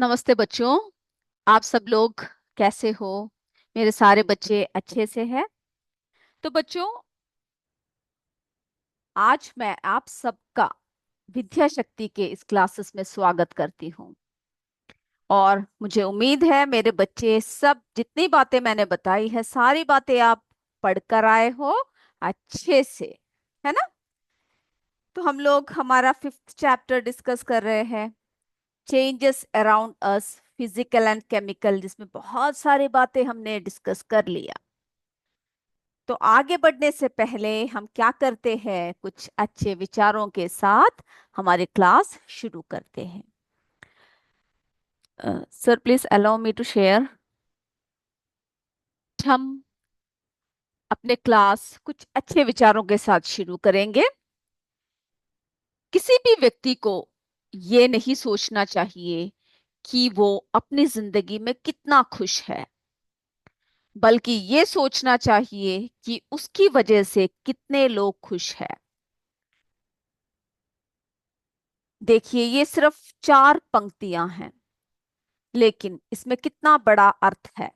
नमस्ते बच्चों। आप सब लोग कैसे हो? मेरे सारे बच्चे अच्छे से हैं। तो बच्चों, आज मैं आप सबका विद्या शक्ति के इस क्लासेस में स्वागत करती हूँ। और मुझे उम्मीद है मेरे बच्चे सब जितनी बातें मैंने बताई है सारी बातें आप पढ़कर आए हो अच्छे से, है ना? तो हम लोग हमारा 5th चैप्टर डिस्कस कर रहे हैं, changes around us physical and chemical, जिसमें बहुत सारी बातें हमने डिस्कस कर लिया। तो आगे बढ़ने से पहले हम क्या करते हैं, कुछ अच्छे विचारों के साथ हमारी क्लास शुरू करते हैं। Sir please allow me to share. हम अपने क्लास कुछ अच्छे विचारों के साथ शुरू करेंगे। किसी भी व्यक्ति को ये नहीं सोचना चाहिए कि वो अपनी जिंदगी में कितना खुश है, बल्कि ये सोचना चाहिए कि उसकी वजह से कितने लोग खुश हैं। देखिए, ये सिर्फ 4 पंक्तियां हैं, लेकिन इसमें कितना बड़ा अर्थ है।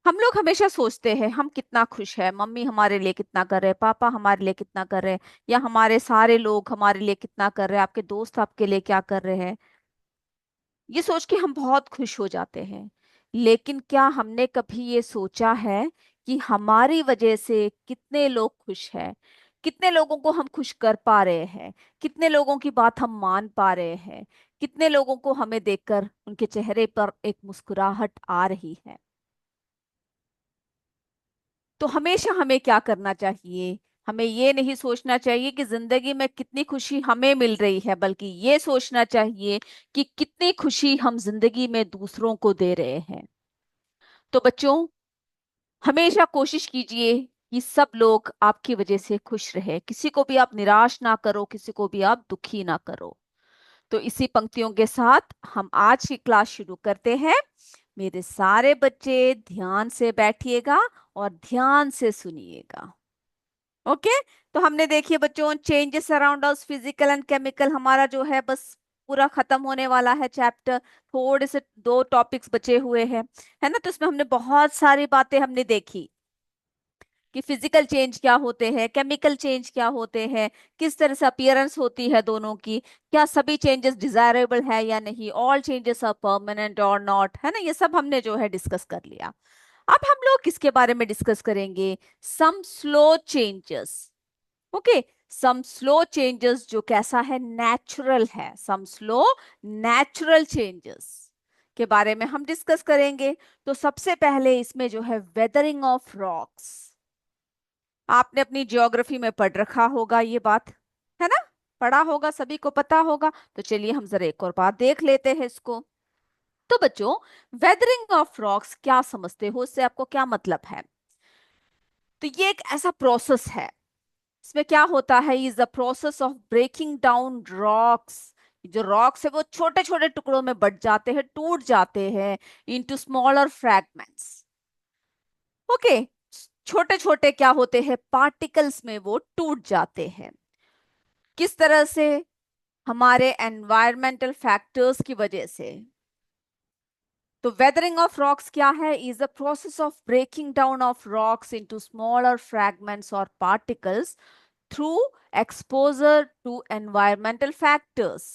हम लोग हमेशा सोचते हैं हम कितना खुश है, मम्मी हमारे लिए कितना कर रहे हैं, पापा हमारे लिए कितना कर रहे हैं, या हमारे सारे लोग हमारे लिए कितना कर रहे हैं, आपके दोस्त आपके लिए क्या कर रहे हैं। ये सोच के हम बहुत खुश हो जाते हैं। लेकिन क्या हमने कभी ये सोचा है कि हमारी वजह से कितने लोग खुश हैं, कितने लोगों को हम खुश कर पा रहे हैं, कितने लोगों की बात हम मान पा रहे हैं, कितने लोगों को हमें देखकर उनके चेहरे पर एक मुस्कुराहट आ रही है। तो हमेशा हमें क्या करना चाहिए, हमें ये नहीं सोचना चाहिए कि जिंदगी में कितनी खुशी हमें मिल रही है, बल्कि ये सोचना चाहिए कि कितनी खुशी हम जिंदगी में दूसरों को दे रहे हैं। तो बच्चों, हमेशा कोशिश कीजिए कि सब लोग आपकी वजह से खुश रहे, किसी को भी आप निराश ना करो, किसी को भी आप दुखी ना करो। तो इसी पंक्तियों के साथ हम आज की क्लास शुरू करते हैं। मेरे सारे बच्चे ध्यान से बैठिएगा और ध्यान से सुनिएगा। ओके। तो हमने देखिए बच्चों, changes around us physical and chemical हमारा जो है बस पूरा खत्म होने वाला है चैप्टर। थोड़े से 2 टॉपिक्स बचे हुए हैं, है ना? तो इसमें हमने बहुत सारी बातें हमने देखी कि फिजिकल चेंज क्या होते हैं, केमिकल चेंज क्या होते हैं, किस तरह से अपीयरेंस होती है दोनों की, क्या सभी चेंजेस डिजायरेबल है या नहीं, ऑल चेंजेस आर परमानेंट और नॉट, है ना? ये सब हमने जो है डिस्कस कर लिया। अब हम लोग किसके बारे में डिस्कस करेंगे? सम स्लो चेंजेस। ओके। सम स्लो चेंजेस जो कैसा है, नेचुरल है। सम स्लो नेचुरल चेंजेस के बारे में हम डिस्कस करेंगे। तो सबसे पहले इसमें जो है वेदरिंग ऑफ रॉक्स, आपने अपनी ज्योग्राफी में पढ़ रखा होगा ये बात, है ना? पढ़ा होगा, सभी को पता होगा। तो चलिए हम जरा एक और बात देख लेते हैं इसको। तो बच्चों, वेदरिंग ऑफ रॉक्स क्या समझते हो, इससे आपको क्या मतलब है? तो ये एक ऐसा प्रोसेस है, इसमें क्या होता है, is the process of breaking down rocks. जो रॉक्स है वो छोटे छोटे टुकड़ों में बट जाते हैं, टूट जाते हैं इनटू स्मॉलर फ्रैगमेंट्स। ओके। छोटे छोटे क्या होते हैं, पार्टिकल्स में वो टूट जाते हैं। किस तरह से? हमारे एनवायरमेंटल फैक्टर्स की वजह से। तो वेदरिंग ऑफ रॉक्स क्या है, is the process of breaking down of rocks into smaller fragments और particles through exposure to environmental factors.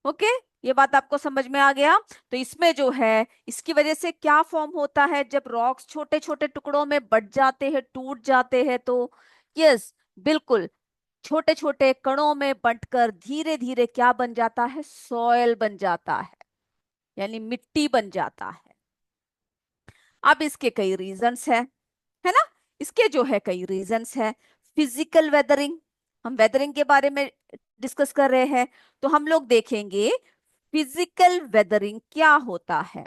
Okay. ये बात आपको समझ में आ गया? तो इसमें जो है, इसकी वजह से क्या फॉर्म होता है, जब रॉक्स छोटे छोटे टुकड़ों में बट जाते हैं, टूट जाते हैं, तो यस, बिल्कुल, छोटे छोटे कणों में बंटकर धीरे धीरे क्या बन जाता है, सॉयल बन जाता है, यानी मिट्टी बन जाता है। अब इसके कई रीजंस है ना? इसके जो है कई रीजंस है। फिजिकल वेदरिंग, हम वेदरिंग के बारे में डिस्कस कर रहे हैं, तो हम लोग देखेंगे फिजिकल वेदरिंग क्या होता है।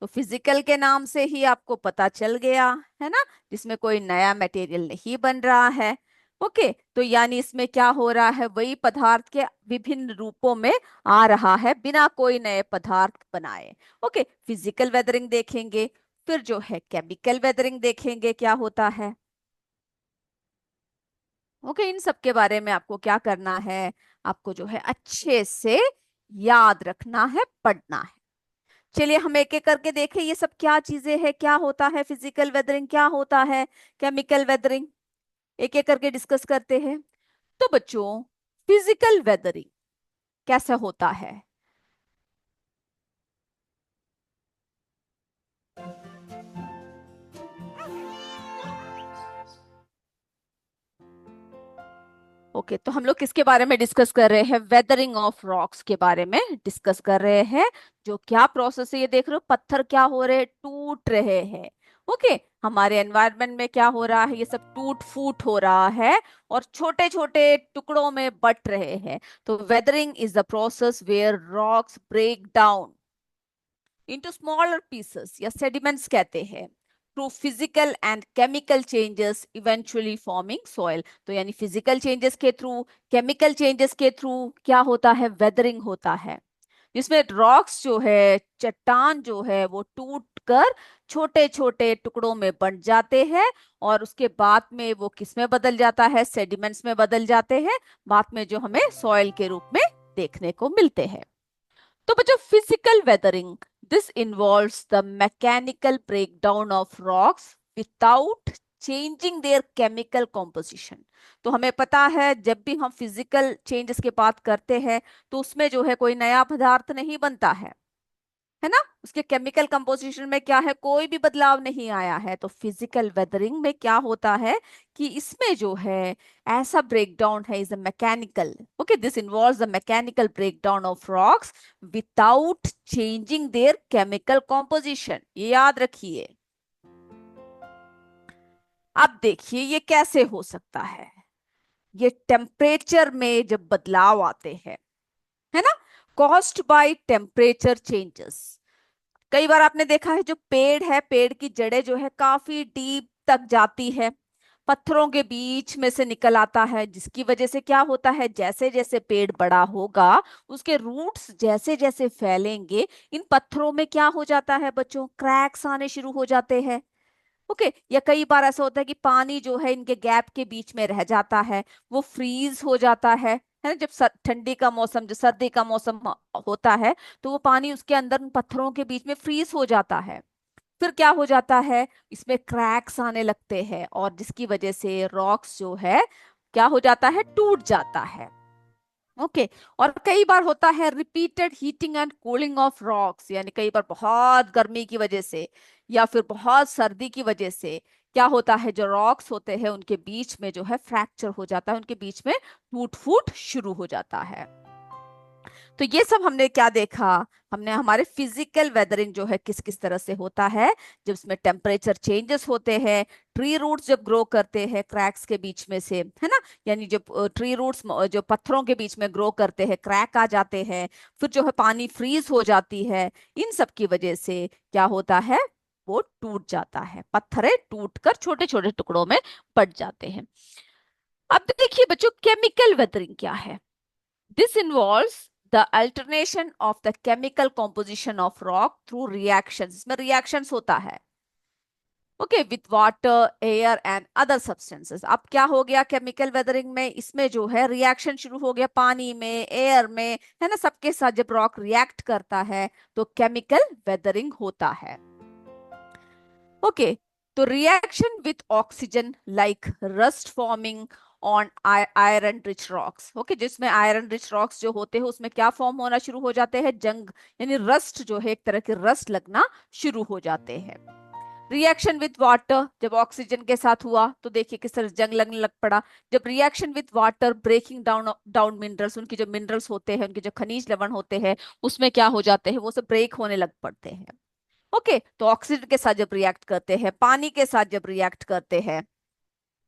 तो फिजिकल के नाम से ही आपको पता चल गया, है ना? जिसमें कोई नया मटेरियल नहीं बन रहा है। ओके। तो यानी इसमें क्या हो रहा है, वही पदार्थ के विभिन्न रूपों में आ रहा है बिना कोई नए पदार्थ बनाए। ओके, फिजिकल वेदरिंग देखेंगे। फिर जो है केमिकल वेदरिंग देखेंगे क्या होता है। ओके, इन सब के बारे में आपको क्या करना है, आपको जो है अच्छे से याद रखना है, पढ़ना है। चलिए हम एक एक करके देखें ये सब क्या चीजें हैं, क्या होता है फिजिकल वेदरिंग, क्या होता है केमिकल वेदरिंग। एक एक करके डिस्कस करते हैं। तो बच्चों, फिजिकल वेदरिंग कैसा होता है? ओके, तो हम लोग किसके बारे में डिस्कस कर रहे हैं? वेदरिंग ऑफ रॉक्स के बारे में डिस्कस कर रहे हैं। जो क्या प्रोसेस है ये देख रहे हो, पत्थर क्या हो रहे हैं, टूट रहे हैं। ओके, हमारे एनवायरनमेंट में क्या हो रहा है, ये सब टूट फूट हो रहा है और छोटे छोटे टुकड़ों में बट रहे हैं। तो weathering is the process where rocks break down into smaller pieces या sediments कहते हैं, through physical and chemical changes eventually forming soil। तो यानी physical changes के थ्रू, chemical changes के थ्रू क्या होता है, weathering होता है, जिसमें रॉक्स जो है, चट्टान जो है, वो टूट कर छोटे छोटे टुकड़ों में बंट जाते हैं और उसके बाद में वो किस में बदल जाता है, सेडिमेंट्स में बदल जाते हैं, बाद में जो हमें सॉइल के रूप में देखने को मिलते हैं। तो बच्चों, physical weathering, this involves the mechanical breakdown of rocks without changing their chemical composition. तो हमें पता है जब भी हम फिजिकल चेंजेस की बात करते हैं तो उसमें जो है कोई नया पदार्थ नहीं बनता है ना, उसके केमिकल कंपोजिशन में क्या है, कोई भी बदलाव नहीं आया है। तो फिजिकल वेदरिंग में क्या होता है कि इसमें जो है ऐसा ब्रेकडाउन है, is a mechanical, okay, this involves the mechanical breakdown of rocks without changing their chemical composition, ये याद रखिए। अब देखिए ये कैसे हो सकता है, ये टेम्परेचर में जब बदलाव आते हैं, है ना, कॉस्ड बाय टेम्परेचर चेंजेस। कई बार आपने देखा है जो पेड़ है, पेड़ की जड़ें जो है काफी डीप तक जाती है, पत्थरों के बीच में से निकल आता है, जिसकी वजह से क्या होता है, जैसे जैसे पेड़ बड़ा होगा उसके रूट्स जैसे जैसे फैलेंगे, इन पत्थरों में क्या हो जाता है बच्चों, क्रैक्स आने शुरू हो जाते हैं। ओके, या कई बार ऐसा होता है कि पानी जो है इनके गैप के बीच में रह जाता है, वो फ्रीज हो जाता है ना, जब ठंडी का मौसम, जो सर्दी का मौसम होता है तो वो पानी उसके अंदर उन पत्थरों के बीच में फ्रीज हो जाता है। फिर क्या हो जाता है, इसमें क्रैक्स आने लगते हैं और जिसकी वजह से रॉक्स जो है क्या हो जाता है, टूट जाता है। ओके, और कई बार होता है repeated heating and cooling of rocks, यानी कई बार बहुत गर्मी की वजह से या फिर बहुत सर्दी की वजह से क्या होता है, जो रॉक्स होते हैं उनके बीच में जो है फ्रैक्चर हो जाता है, उनके बीच में टूट फूट शुरू हो जाता है। तो ये सब हमने क्या देखा, हमने हमारे फिजिकल वेदरिंग जो है किस किस तरह से होता है, जब इसमें टेम्परेचर चेंजेस होते हैं, ट्री रूट्स जब ग्रो करते हैं क्रैक्स के बीच में से, है ना, यानी जब ट्री रूट्स जो पत्थरों के बीच में ग्रो करते हैं, क्रैक आ जाते हैं, फिर जो है पानी फ्रीज हो जाती है, इन सब की वजह से क्या होता है, वो टूट जाता है, पत्थरें टूट कर छोटे छोटे टुकड़ों में बट जाते हैं। अब देखिए बच्चों, केमिकल वेदरिंग क्या है? This involves the alternation of the chemical composition of rock through reactions। इसमें reactions होता है, okay, with water, air and other substances. अब क्या हो गया केमिकल वेदरिंग में, इसमें जो है रिएक्शन शुरू हो गया पानी में, एयर में, है ना, सबके साथ जब रॉक रिएक्ट करता है तो केमिकल वेदरिंग होता है। ओके, तो reaction with oxygen like rust forming on iron rich rocks, okay, जिसमें आयरन रिच रॉक्स जो होते हैं उसमें क्या फॉर्म होना शुरू हो जाते हैं, जंग, यानी रस्ट जो है, एक तरह के रस्ट लगना शुरू हो जाते हैं। रिएक्शन विथ वाटर, जब ऑक्सीजन के साथ हुआ तो देखिए किस तरह जंग लगने लग पड़ा। जब reaction with water breaking down down minerals, उनके जो मिनरल्स होते हैं, उनके जो खनिज लवण होते हैं, उसमें क्या हो जाते हैं, वो सब ब्रेक होने लग पड़ते हैं। ओके, तो ऑक्सीजन के साथ जब रिएक्ट करते हैं, पानी के साथ जब रिएक्ट करते हैं,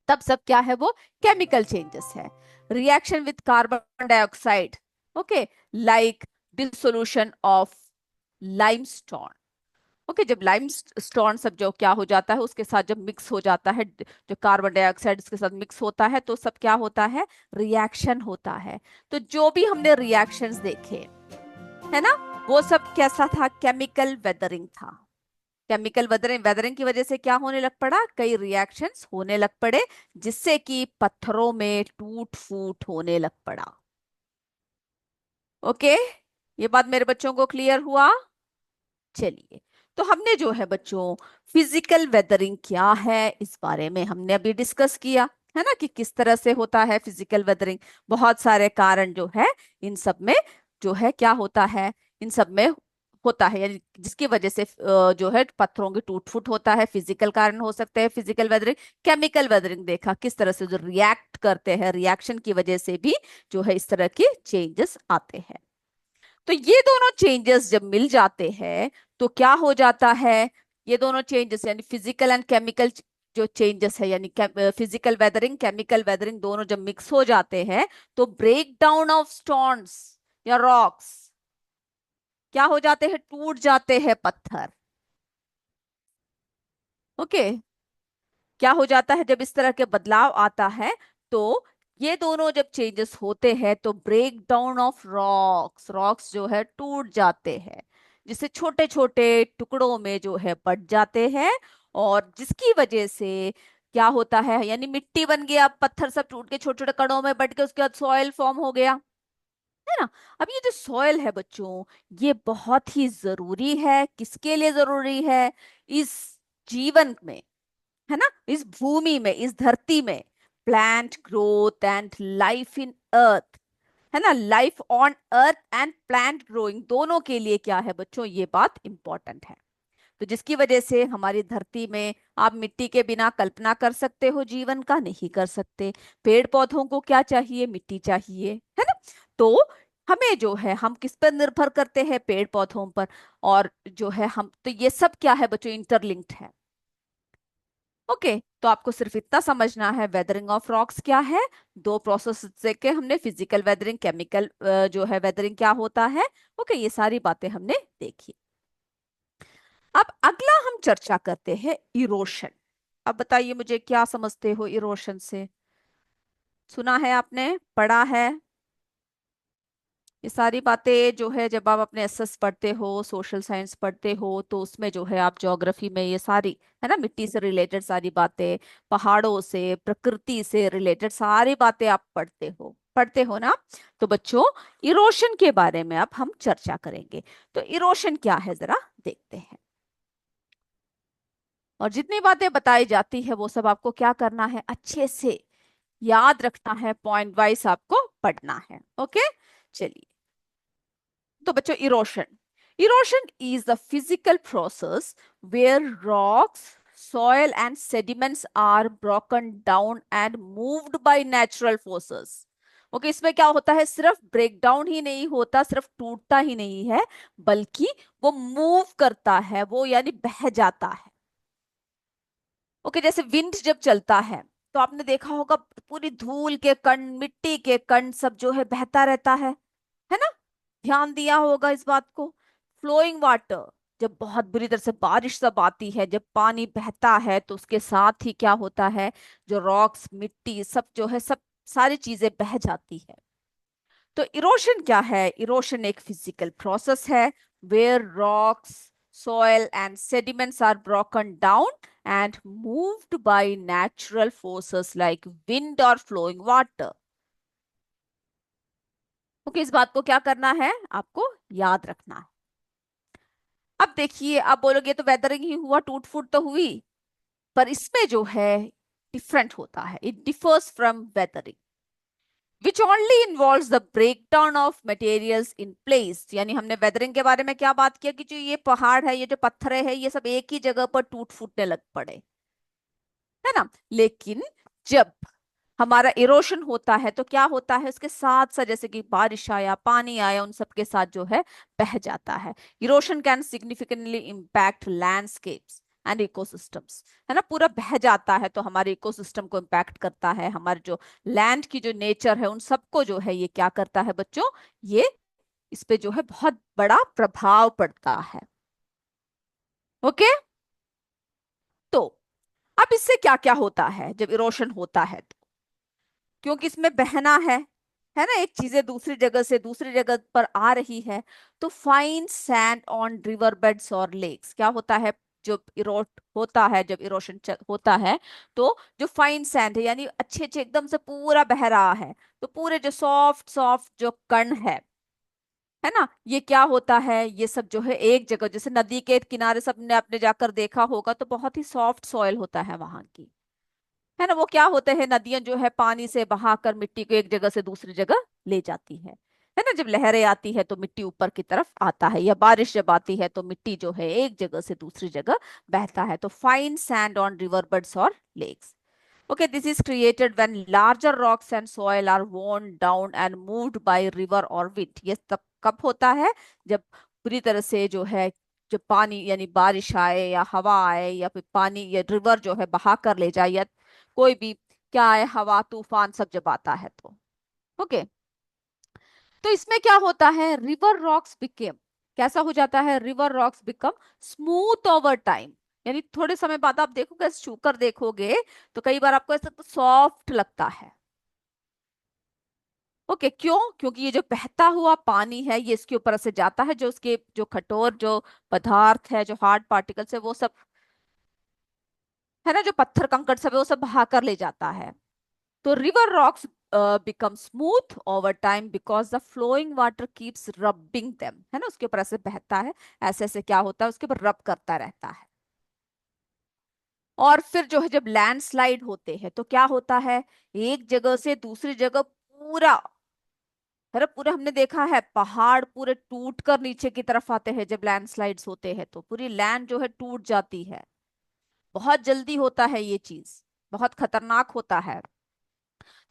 तब सब क्या है, वो केमिकल चेंजेस है। Reaction with carbon dioxide, okay, like dissolution of limestone. Okay, जब लाइमस्टोन सब जो क्या हो जाता है उसके साथ जब मिक्स हो जाता है, जो कार्बन डाइऑक्साइड उसके साथ मिक्स होता है, तो सब क्या होता है, रिएक्शन होता है। तो जो भी हमने रिएक्शंस देखे, है ना, वो सब कैसा था, केमिकल वेदरिंग था। केमिकल वेदरिंग वेदरिंग की वजह से क्या होने लग पड़ा, कई रिएक्शंस होने लग पड़े, जिससे कि पत्थरों में टूट फूट होने लग पड़ा। ओके, ये बात मेरे बच्चों को क्लियर हुआ? चलिए, तो हमने जो है बच्चों फिजिकल वेदरिंग क्या है इस बारे में हमने अभी डिस्कस किया, है ना, कि किस तरह से होता है फिजिकल वेदरिंग। बहुत सारे कारण जो है इन सब में जो है क्या होता है, इन सब में होता है, यानी जिसकी वजह से जो है पत्थरों की टूट फूट होता है, फिजिकल कारण हो सकते हैं फिजिकल वेदरिंग। केमिकल वेदरिंग देखा किस तरह से जो रिएक्ट करते हैं, रिएक्शन की वजह से भी जो है इस तरह के चेंजेस आते हैं। तो ये दोनों चेंजेस जब मिल जाते हैं तो क्या हो जाता है, ये दोनों चेंजेस यानी फिजिकल एंड केमिकल जो चेंजेस है, यानी फिजिकल वेदरिंग केमिकल वेदरिंग दोनों जब मिक्स हो जाते हैं तो ब्रेक डाउन ऑफ स्टोन्स या रॉक्स, क्या हो जाते हैं, टूट जाते हैं पत्थर। ओके, क्या हो जाता है जब इस तरह के बदलाव आता है, तो ये दोनों जब चेंजेस होते हैं तो break down of rocks, rocks जो है टूट जाते हैं, जिससे छोटे छोटे टुकड़ों में जो है बट जाते हैं, और जिसकी वजह से क्या होता है, यानी मिट्टी बन गया, पत्थर सब टूट के छोटे छोटे कणों में बट के उसके बाद सॉइल फॉर्म हो गया, है ना। अब ये जो सॉइल है बच्चों, ये बहुत ही जरूरी है, किसके लिए जरूरी है, इस जीवन में, है ना, इस भूमि में, इस धरती में, plant growth and life in earth, है ना, life on earth and plant growing, दोनों के लिए क्या है बच्चों, ये बात इंपॉर्टेंट है। तो जिसकी वजह से हमारी धरती में आप मिट्टी के बिना कल्पना कर सकते हो जीवन का, नहीं कर सकते। पेड़ पौधों को क्या चाहिए, मिट्टी चाहिए, है ना। तो हमें जो है, हम किस पर निर्भर करते हैं, पेड़ पौधों पर, और जो है हम, तो ये सब क्या है बच्चों, इंटरलिंक्ड है। ओके, तो आपको सिर्फ इतना समझना है वेदरिंग ऑफ रॉक्स क्या है, दो प्रोसेस से के हमने फिजिकल वेदरिंग केमिकल जो है वेदरिंग क्या होता है। ओके, ये सारी बातें हमने देखी। अब अगला हम चर्चा करते हैं इरोशन। अब बताइए मुझे क्या समझते हो इरोशन से, सुना है आपने, पढ़ा है? ये सारी बातें जो है जब आप अपने एसएस पढ़ते हो, सोशल साइंस पढ़ते हो, तो उसमें जो है आप ज्योग्राफी में ये सारी, है ना, मिट्टी से रिलेटेड सारी बातें, पहाड़ों से, प्रकृति से रिलेटेड सारी बातें आप पढ़ते हो ना। तो बच्चों, इरोशन के बारे में अब हम चर्चा करेंगे। तो इरोशन क्या है जरा देखते हैं, और जितनी बातें बताई जाती है वो सब आपको क्या करना है, अच्छे से याद रखना है, पॉइंट वाइज आपको पढ़ना है। ओके, चलिए। तो बच्चों, erosion is the physical process where rocks, soil and sediments are broken down and moved by natural forces. Okay, इसमें क्या होता है, सिर्फ ब्रेक डाउन ही नहीं होता, सिर्फ टूटता ही नहीं है, बल्कि वो मूव करता है, वो यानी बह जाता है। ओके, जैसे विंड जब चलता है तो आपने देखा होगा पूरी धूल के कण, मिट्टी के कण सब जो है बहता रहता है ना, ध्यान दिया होगा इस बात को। फ्लोइंग वाटर, जब बहुत बुरी तरह से बारिश सब आती है, जब पानी बहता है तो उसके साथ ही क्या होता है, जो रॉक्स, मिट्टी सब जो है, सब सारी चीजें बह जाती है। तो इरोशन क्या है, इरोशन एक फिजिकल प्रोसेस है where rocks, soil and sediments are broken down and moved by natural forces like wind or flowing water. Okay, इस बात को क्या करना है, आपको याद रखना है। अब देखिए, आप बोलोगे तो वेदरिंग ही हुआ, टूट फूट तो हुई, पर इसमें जो है डिफरेंट होता है, it differs from weathering which only involves the breakdown of materials in place। यानी हमने वेदरिंग के बारे में क्या बात किया, कि जो ये पहाड़ है, ये जो पत्थरे है, ये सब एक ही जगह पर टूट फूटने लग पड़े, है ना। लेकिन जब हमारा इरोशन होता है तो क्या होता है, उसके साथ साथ जैसे कि बारिश आया, पानी आया, उन सब के साथ जो है बह जाता है। Erosion can significantly impact landscapes and ecosystems, है ना, पूरा बह जाता है तो हमारे इकोसिस्टम को इम्पैक्ट करता है, हमारे जो लैंड की जो नेचर है उन सबको जो है ये क्या करता है बच्चों, ये इस पे जो है बहुत बड़ा प्रभाव पड़ता है। ओके, तो अब इससे क्या क्या होता है जब इरोशन होता है, क्योंकि इसमें बहना है ना, एक चीजें दूसरी जगह से दूसरी जगह पर आ रही है, तो fine sand on river beds और लेक्स क्या होता है, जब इरोट होता है, जब इरोशन होता है, तो जो फाइन सैंड है, यानी अच्छे अच्छे एकदम से पूरा बह रहा है, तो पूरे जो सॉफ्ट सॉफ्ट जो कण है, है ना। ये क्या होता है, ये सब जो है एक जगह, जैसे नदी के किनारे सबने आपने जाकर देखा होगा तो बहुत ही सॉफ्ट सॉइल होता है वहां की, है ना। वो क्या होते हैं, नदियां जो है पानी से बहाकर मिट्टी को एक जगह से दूसरी जगह ले जाती है ना। जब लहरें आती है तो मिट्टी ऊपर की तरफ आता है, या बारिश जब आती है तो मिट्टी जो है एक जगह से दूसरी जगह बहता है। तो fine sand on river beds और lakes. Okay, this is created when larger rocks and soil are worn down and moved by river or wind. ये तब कब होता है, जब पूरी तरह से जो है, जब पानी यानी बारिश आए या हवा आए या फिर पानी या रिवर जो है बहा कर ले जाए, या कोई भी क्या है, हवा तूफान सब जब आता है तो। ओके, तो इसमें क्या होता है, रिवर रॉक्स बिकेम, कैसा हो जाता है, river rocks become smooth over time. यानी थोड़े समय बाद आप देखोगे, छूकर देखोगे तो कई बार आपको ऐसा तो सॉफ्ट लगता है। ओके, क्यों, क्योंकि ये जो बहता हुआ पानी है ये इसके ऊपर से जाता है, जो उसके जो कठोर जो पदार्थ है, जो हार्ड पार्टिकल्स है वो सब, है ना, जो पत्थर कंकड़ सब है वो सब बहा कर ले जाता है। तो river rocks become smooth over time because the flowing water keeps rubbing them, है ना, उसके ऊपर ऐसे बहता है, ऐसे ऐसे क्या होता है उसके ऊपर रब करता रहता है। और फिर जो है जब लैंडस्लाइड होते हैं तो क्या होता है, एक जगह से दूसरी जगह पूरा, अरे पूरा हमने देखा है पहाड़ पूरे टूट कर नीचे की तरफ आते हैं, जब लैंडस्लाइड्स होते हैं तो पूरी लैंड जो है टूट जाती है। बहुत जल्दी होता है ये चीज, बहुत खतरनाक होता है।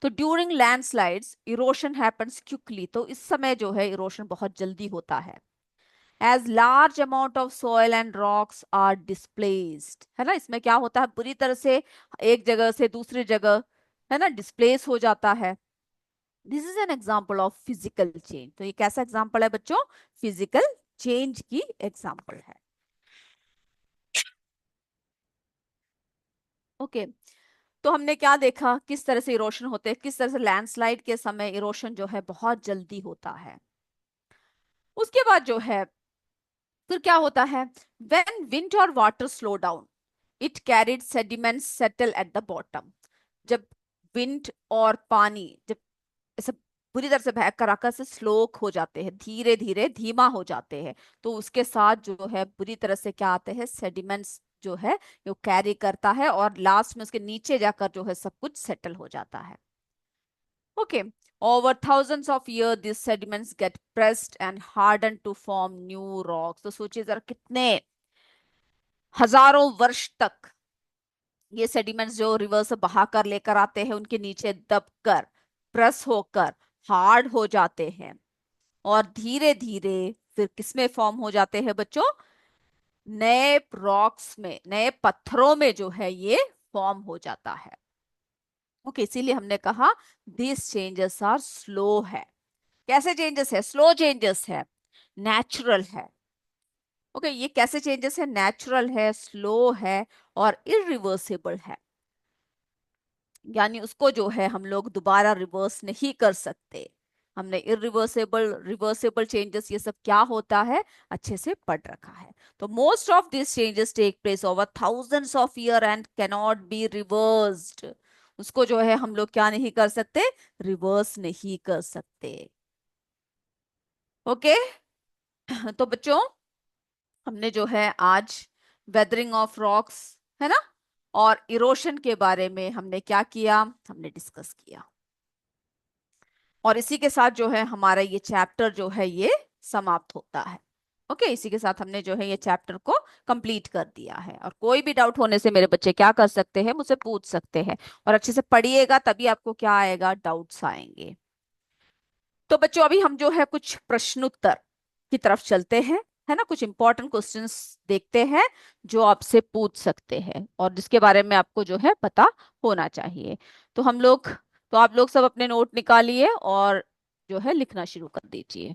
तो during landslides erosion happens quickly, तो इस समय जो है इरोशन बहुत जल्दी होता है। As large amount of soil and rocks are displaced, है ना, इसमें क्या होता है पूरी तरह से एक जगह से दूसरी जगह, है ना, डिस्प्लेस हो जाता है। This is an example of physical change. तो ये कैसा एग्जाम्पल है बच्चों, फिजिकल चेंज की एग्जाम्पल है। ओके, तो हमने क्या देखा, किस तरह से इरोशन होते हैं, किस तरह से लैंडस्लाइड के समय इरोशन जो है बहुत जल्दी होता है। उसके बाद जो है फिर क्या होता है, व्हेन विंड और water slow down it carried sediments settle at the bottom. जब विंड और पानी जब ऐसे पूरी तरह से बहकर आकर से स्लोक हो जाते हैं, धीरे धीरे धीमा हो जाते हैं, तो उसके साथ जो है पूरी तरह से क्या आते हैं, सेडिमेंट्स जो है वो कैरी करता है, और लास्ट में उसके नीचे जाकर जो है सब कुछ सेटल हो जाता है। Okay, over thousands of years these sediments get pressed and hardened to form new rocks। तो सोचिए जरा कितने हजारों वर्ष तक ये सेडिमेंट्स जो रिवर से बहा कर लेकर आते हैं उनके नीचे दबकर प्रेस होकर हार्ड हो जाते हैं, और धीरे धीरे फिर किसमें फॉर्म हो जाते हैं बच्चों, नए रॉक्स में, नए पत्थरों में जो है ये फॉर्म हो जाता है। ओके, इसीलिए हमने कहा दिस चेंजेस आर स्लो है। कैसे चेंजेस है, स्लो चेंजेस है, नेचुरल है। ओके, ये कैसे चेंजेस है, नेचुरल है, स्लो है और इरिवर्सिबल है। यानी उसको जो है हम लोग दोबारा रिवर्स नहीं कर सकते। हमने इरिवर्सिबल रिवर्सिबल चेंजेस ये सब क्या होता है अच्छे से पढ़ रखा है। तो most of this changes take place over thousands of year and cannot be reversed. उसको जो है हम लोग क्या नहीं कर सकते, रिवर्स नहीं कर सकते। ओके, तो बच्चों हमने जो है आज वेदरिंग ऑफ रॉक्स, है ना, और इरोशन के बारे में हमने क्या किया, हमने डिस्कस किया। और इसी के साथ जो है हमारा ये चैप्टर जो है ये समाप्त होता है। ओके, इसी के साथ हमने जो है ये चैप्टर को कंप्लीट कर दिया है। और कोई भी डाउट होने से मेरे बच्चे क्या कर सकते हैं, मुझसे पूछ सकते हैं। और अच्छे से पढ़िएगा तभी आपको क्या आएगा, डाउट्स आएंगे। तो बच्चों अभी हम जो है कुछ प्रश्नोत्तर की तरफ चलते हैं, है ना, कुछ इंपॉर्टेंट क्वेश्चंस देखते हैं जो आपसे पूछ सकते हैं और जिसके बारे में आपको जो है पता होना चाहिए। तो हम लोग, तो आप लोग सब अपने नोट निकालिए और जो है लिखना शुरू कर दीजिए।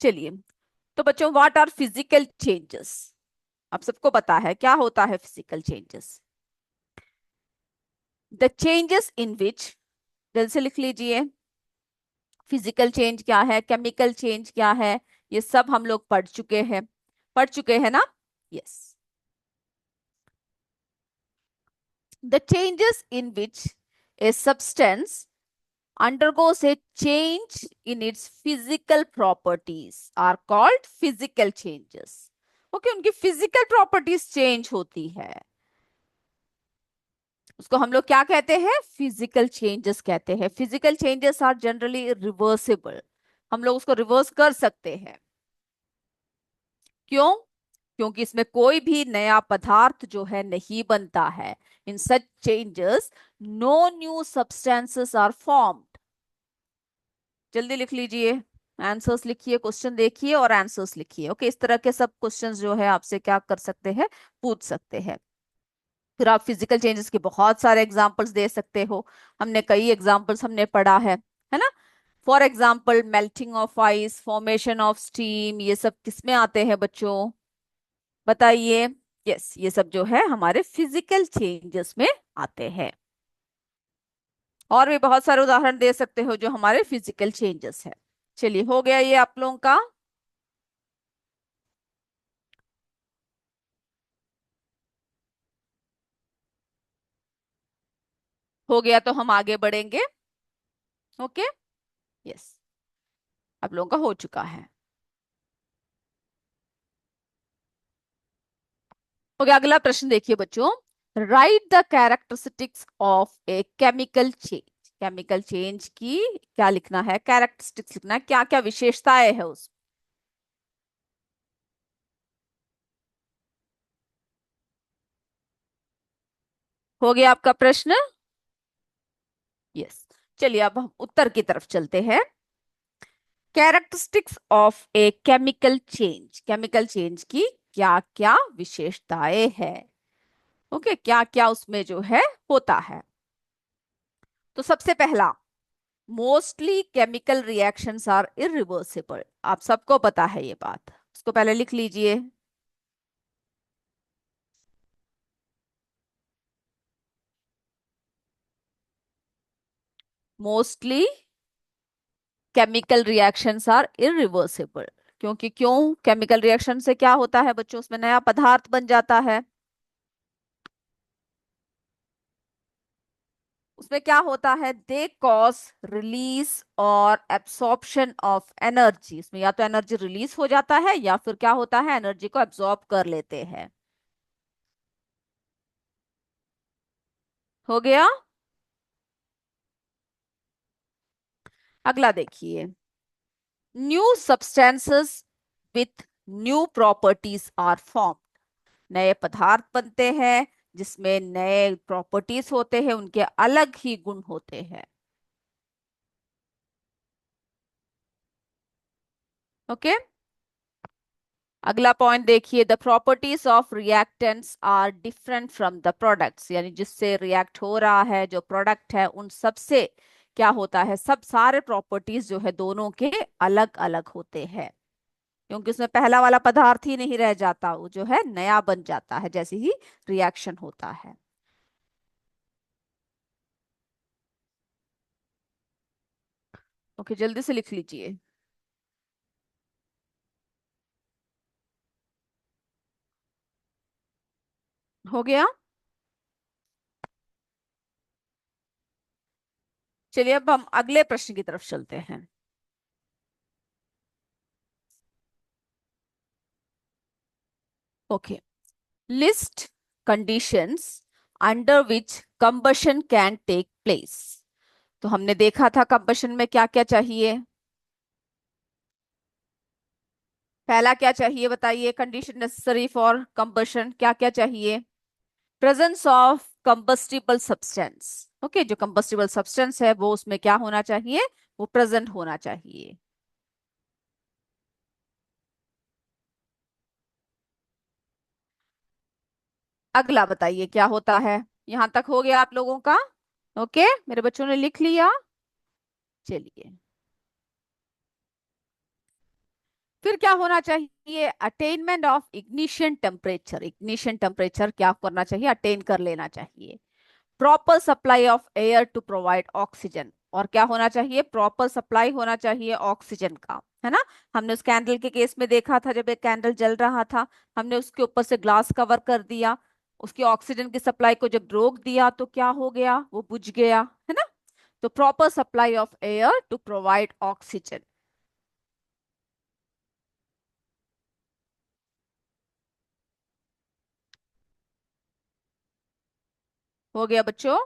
चलिए, तो बच्चों व्हाट आर फिजिकल चेंजेस, आप सबको पता है क्या होता है physical changes, the changes in which, जल्दी से लिख लीजिए, फिजिकल चेंज क्या है, केमिकल चेंज क्या है, ये सब हम लोग पढ़ चुके हैं ना। Yes, the changes in which a substance undergoes a change in its physical properties are called physical changes. Okay, उनकी फिजिकल प्रॉपर्टीज चेंज होती है, उसको हम लोग क्या कहते हैं, फिजिकल चेंजेस कहते हैं। Physical changes are generally reversible, हम लोग उसको रिवर्स कर सकते हैं। क्यों? क्योंकि इसमें कोई भी नया पदार्थ जो है नहीं बनता है। In such changes no new substances are formed. जल्दी लिख लीजिए, आंसर्स लिखिए, क्वेश्चन देखिए और आंसर्स लिखिए। ओके, इस तरह के सब क्वेश्चंस जो है आपसे क्या कर सकते हैं, पूछ सकते हैं। फिर आप फिजिकल चेंजेस के बहुत सारे एग्जांपल्स दे सकते हो, हमने कई एग्जांपल्स हमने पढ़ा है ना। For example melting of ice, formation of steam, ये सब किसमें आते हैं बच्चों, बताइए। यस, ये सब जो है हमारे फिजिकल चेंजेस में आते हैं। और भी बहुत सारे उदाहरण दे सकते हो जो हमारे फिजिकल चेंजेस है। चलिए, हो गया ये आप लोगों का। हो गया तो हम आगे बढ़ेंगे। ओके, यस, आप लोगों का हो चुका है। हो गया, अगला प्रश्न देखिए बच्चों। Right the characteristics of a chemical change. Chemical change की क्या लिखना है, कैरेक्टरिस्टिक्स लिखना है, क्या क्या विशेषताएं है उस। हो गया आपका प्रश्न। यस, चलिए अब हम उत्तर की तरफ चलते हैं। Characteristics of a chemical change, chemical change की क्या क्या विशेषताएं है। ओके, क्या क्या उसमें जो है होता है। तो सबसे पहला, mostly chemical reactions are irreversible. आप सबको पता है ये बात, उसको पहले लिख लीजिए। Mostly chemical reactions are irreversible, क्योंकि क्यों, केमिकल रिएक्शन से क्या होता है बच्चों, उसमें नया पदार्थ बन जाता है। उसमें क्या होता है, दे कॉज रिलीज और एब्सॉर्प्शन ऑफ एनर्जी। इसमें या तो एनर्जी रिलीज हो जाता है या फिर क्या होता है, एनर्जी को एब्सॉर्ब कर लेते हैं। हो गया। अगला देखिए, new substances with new properties are form. नए पदार्थ बनते हैं जिसमें नए प्रॉपर्टीज होते हैं, उनके अलग ही गुण होते हैं। ओके, अगला पॉइंट देखिए, the properties of reactants are different from the products. यानी जिससे रिएक्ट हो रहा है, जो प्रोडक्ट है, उन सब से क्या होता है, सब सारे प्रॉपर्टीज जो है दोनों के अलग अलग होते हैं। क्योंकि उसमें पहला वाला पदार्थ ही नहीं रह जाता, वो जो है नया बन जाता है जैसे ही रिएक्शन होता है। ओके, जल्दी से लिख लीजिए। हो गया। चलिए अब हम अगले प्रश्न की तरफ चलते हैं। Okay, list conditions under which combustion can take place. तो हमने देखा था कंबशन में क्या क्या चाहिए। पहला क्या चाहिए बताइए, कंडीशन नेसेसरी फॉर कंबशन क्या क्या चाहिए। Presence of combustible substance. Okay, जो कंबस्टिबल सब्सटेंस है वो उसमें क्या होना चाहिए, वो प्रेजेंट होना चाहिए। अगला बताइए क्या होता है। यहां तक हो गया आप लोगों का। ओके, मेरे बच्चों ने लिख लिया। चलिए, फिर क्या होना चाहिए, attainment of ignition temperature. Ignition temperature क्या करना चाहिए, अटेन कर लेना चाहिए। Proper supply of air to provide oxygen. और क्या होना चाहिए, प्रॉपर सप्लाई होना चाहिए ऑक्सीजन का, है ना। हमने उस कैंडल के केस में देखा था, जब एक कैंडल जल रहा था, हमने उसके ऊपर से ग्लास कवर कर दिया, उसकी ऑक्सीजन की सप्लाई को जब रोक दिया तो क्या हो गया, वो बुझ गया, है ना। तो proper supply of air to provide oxygen. हो गया बच्चों?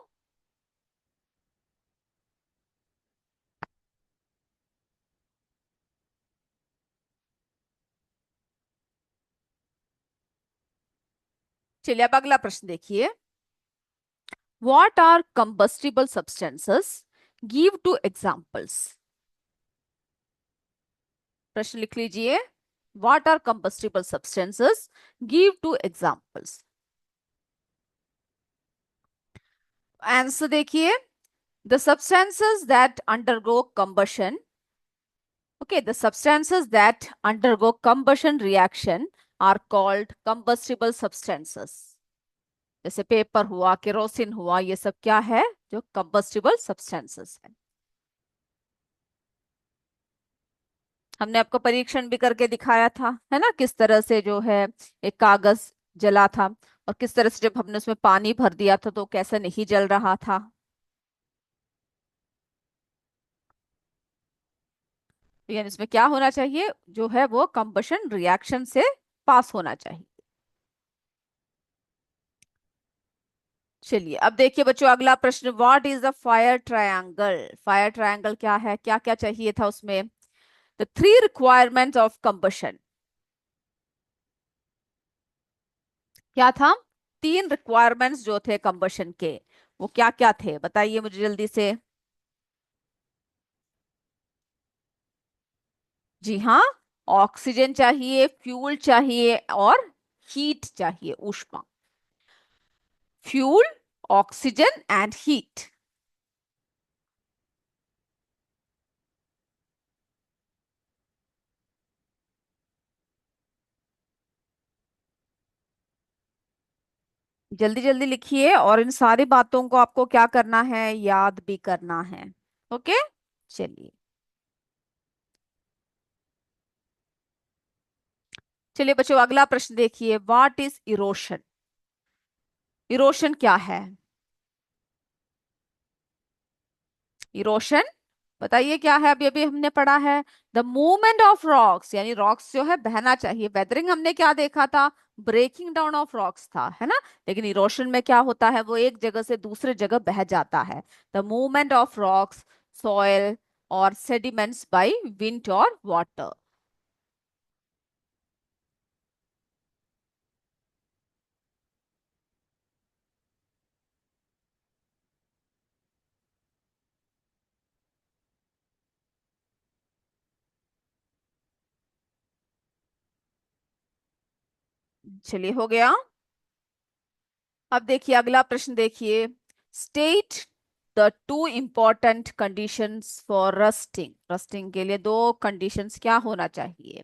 चलिए अब अगला प्रश्न देखिए। What are combustible substances? Give two examples. प्रश्न लिख लीजिए। What are combustible substances? Give two examples. Answer देखिए। The substances that undergo combustion, okay, the substances that undergo combustion reaction are called combustible substances। जैसे paper हुआ, kerosene हुआ, ये सब क्या है? जो कंबस्टिबल सब्सटेंसेस है। हमने आपको परीक्षण भी करके दिखाया था, है ना, किस तरह से जो है एक कागज जला था, और किस तरह से जब हमने उसमें पानी भर दिया था तो कैसा नहीं जल रहा था। तो यानी इसमें क्या होना चाहिए, जो है वो कंबशन रिएक्शन से पास होना चाहिए। चलिए अब देखिए बच्चों अगला प्रश्न। What is the fire triangle? Fire triangle क्या है, क्या क्या चाहिए था उसमें? The three requirements of combustion. क्या था? तीन रिक्वायरमेंट्स जो थे कंबशन के, वो क्या क्या थे बताइए मुझे जल्दी से। जी हाँ, ऑक्सीजन चाहिए, फ्यूल चाहिए, और हीट चाहिए, ऊष्मा। Fuel, oxygen and heat. जल्दी जल्दी लिखिए, और इन सारी बातों को आपको क्या करना है, याद भी करना है। ओके, चलिए। चलिए बच्चों अगला प्रश्न देखिए। What is erosion? इरोशन क्या है? इरोशन बताइए क्या है? अभी अभी हमने पढ़ा है, द मूवमेंट ऑफ रॉक्स, यानी रॉक्स जो है बहना चाहिए। वेदरिंग हमने क्या देखा था? ब्रेकिंग डाउन ऑफ रॉक्स था, है ना। लेकिन इरोशन में क्या होता है, वो एक जगह से दूसरे जगह बह जाता है। The movement of rocks, soil और सेडिमेंट्स बाय विंड और वाटर। चलिए हो गया। अब देखिए अगला प्रश्न देखिए। State the two important conditions for rusting. Rusting के लिए दो कंडीशंस क्या होना चाहिए?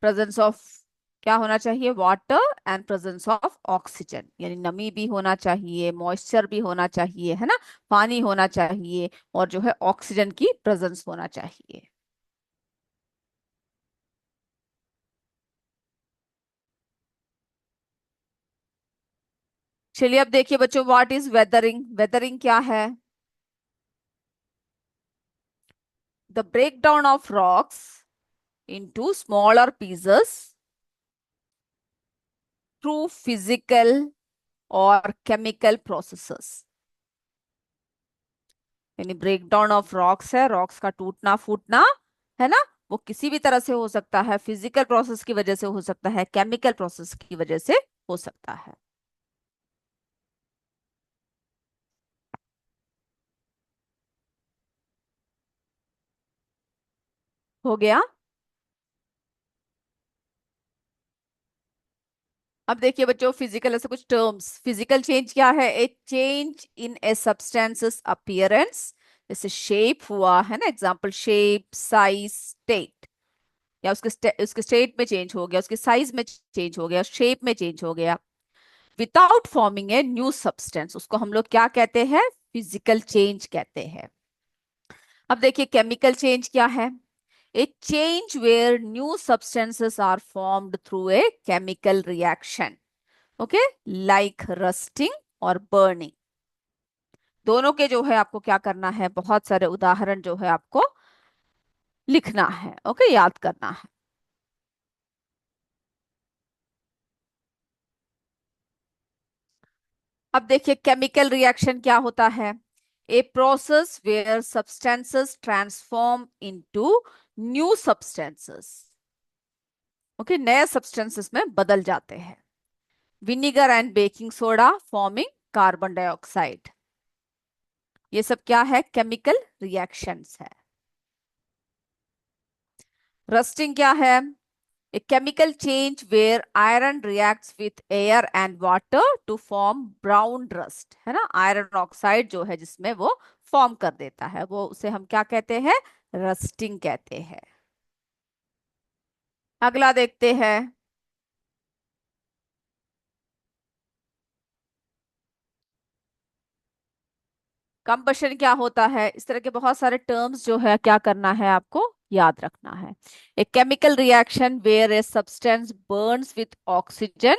प्रेजेंस ऑफ, क्या होना चाहिए, water and presence of oxygen, यानी नमी भी होना चाहिए, मॉइस्चर भी होना चाहिए, है ना, पानी होना चाहिए, और जो है ऑक्सीजन की प्रेजेंस होना चाहिए। चलिए अब देखिए बच्चों, व्हाट इज वेदरिंग? वेदरिंग क्या है? The break down of rocks into smaller pieces through physical और केमिकल प्रोसेसेस। यानी ब्रेक डाउन ऑफ रॉक्स है, रॉक्स का टूटना फूटना, है ना, वो किसी भी तरह से हो सकता है। फिजिकल प्रोसेस की वजह से हो सकता है, केमिकल प्रोसेस की वजह से हो सकता है। हो गया। अब देखिए बच्चों, फिजिकल ऐसे कुछ टर्म्स। फिजिकल चेंज क्या है? A change in A substances appearance. जैसे शेप हुआ, है ना, एग्जांपल शेप, साइज, स्टेट। या उसके स्टेट में चेंज हो गया, उसके साइज में चेंज हो गया, शेप में चेंज हो गया, without forming a new substance, उसको हम लोग क्या कहते हैं? फिजिकल चेंज कहते हैं। अब देखिए केमिकल चेंज क्या है? A change where new substances are formed through a chemical reaction, okay, like rusting और बर्निंग। दोनों के जो है आपको क्या करना है, बहुत सारे उदाहरण जो है आपको लिखना है। ओके, याद करना है। अब देखिए केमिकल रिएक्शन क्या होता है। A process where substances transform into new substances. Okay, नए सब्सटेंसेस में बदल जाते हैं। Vinegar and baking soda forming carbon dioxide. ये सब क्या है, केमिकल रिएक्शंस है। रस्टिंग क्या है, a chemical change where iron reacts with air and water to form brown rust, है ना। आयरन ऑक्साइड जो है जिसमें वो फॉर्म कर देता है, वो उसे हम क्या कहते हैं, रस्टिंग कहते हैं। अगला देखते हैं। कंबशन क्या होता है, इस तरह के बहुत सारे टर्म्स जो है क्या करना है आपको याद रखना है। A chemical reaction where a substance burns with oxygen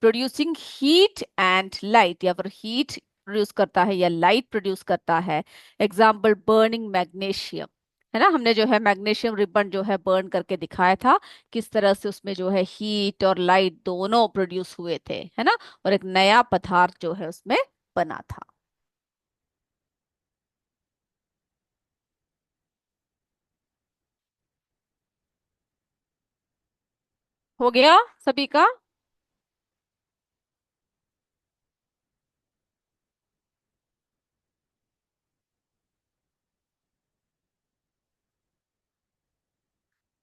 producing heat and light, या फिर हीट प्रोड्यूस करता है या लाइट प्रोड्यूस करता है। एग्जाम्पल बर्निंग मैग्नीशियम, है ना। हमने जो है मैग्नीशियम रिबन जो है बर्न करके दिखाया था, किस तरह से उसमें जो है हीट और लाइट दोनों प्रोड्यूस हुए थे, है ना। और एक नया पदार्थ जो है उसमें बना था। हो गया सभी का।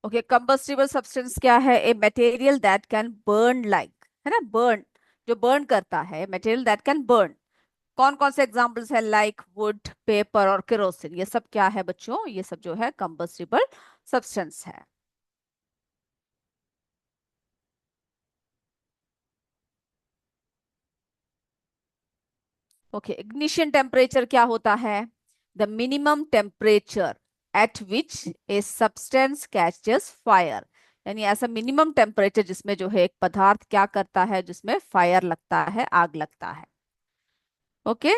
ओके, कंबस्टिबल सब्सटेंस क्या है, a material that can burn like, है ना। बर्न, जो बर्न करता है, मटेरियल दैट कैन बर्न। कौन कौन से एग्जांपल्स है, लाइक वुड, पेपर और केरोसिन, ये सब क्या है बच्चों, ये सब जो है कंबस्टिबल सब्सटेंस है। ओके, इग्निशन टेम्परेचर क्या होता है, the minimum temperature at which a substance catches fire. यानी ऐसा मिनिमम टेम्परेचर जिसमें जो है एक पदार्थ क्या करता है, जिसमें फायर लगता है, आग लगता है। ओके,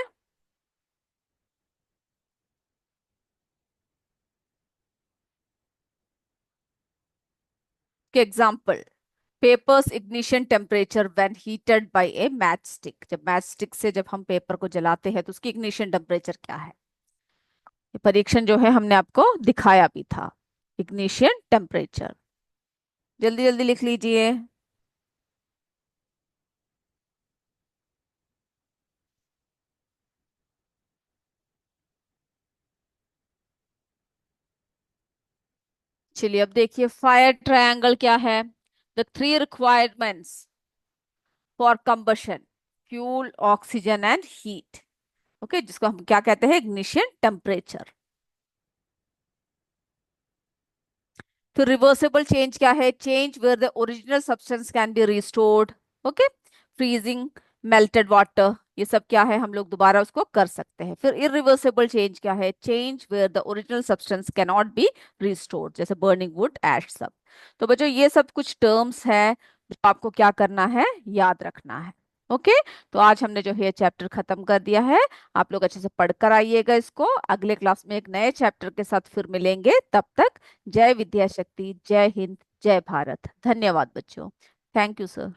के example, papers ignition temperature when heated bye A match stick. जब मैच स्टिक से जब हम पेपर को जलाते हैं तो उसकी इग्निशन टेम्परेचर क्या है। ये परीक्षण जो है हमने आपको दिखाया भी था, इग्निशन टेम्परेचर। जल्दी जल्दी लिख लीजिए। चलिए अब देखिए फायर ट्रायंगल क्या है। The three requirements for combustion, fuel, oxygen and heat. Okay, जिसको हम क्या कहते हैं, इग्निशन टेम्परेचर। फिर रिवर्सिबल चेंज क्या है, change where the original substance can be restored. Okay, freezing, melted water, ये सब क्या है, हम लोग दोबारा उसको कर सकते हैं। फिर इरिवर्सिबल चेंज क्या है, change where the original substance can not be restored, जैसे बर्निंग वुड, एश सब। तो बच्चों ये सब कुछ टर्म्स है जो आपको क्या करना है, याद रखना है। ओके, तो आज हमने जो है चैप्टर खत्म कर दिया है। आप लोग अच्छे से पढ़कर आइएगा इसको। अगले क्लास में एक नए चैप्टर के साथ फिर मिलेंगे, तब तक जय विद्या शक्ति, जय हिंद, जय भारत। धन्यवाद बच्चों। Thank you sir.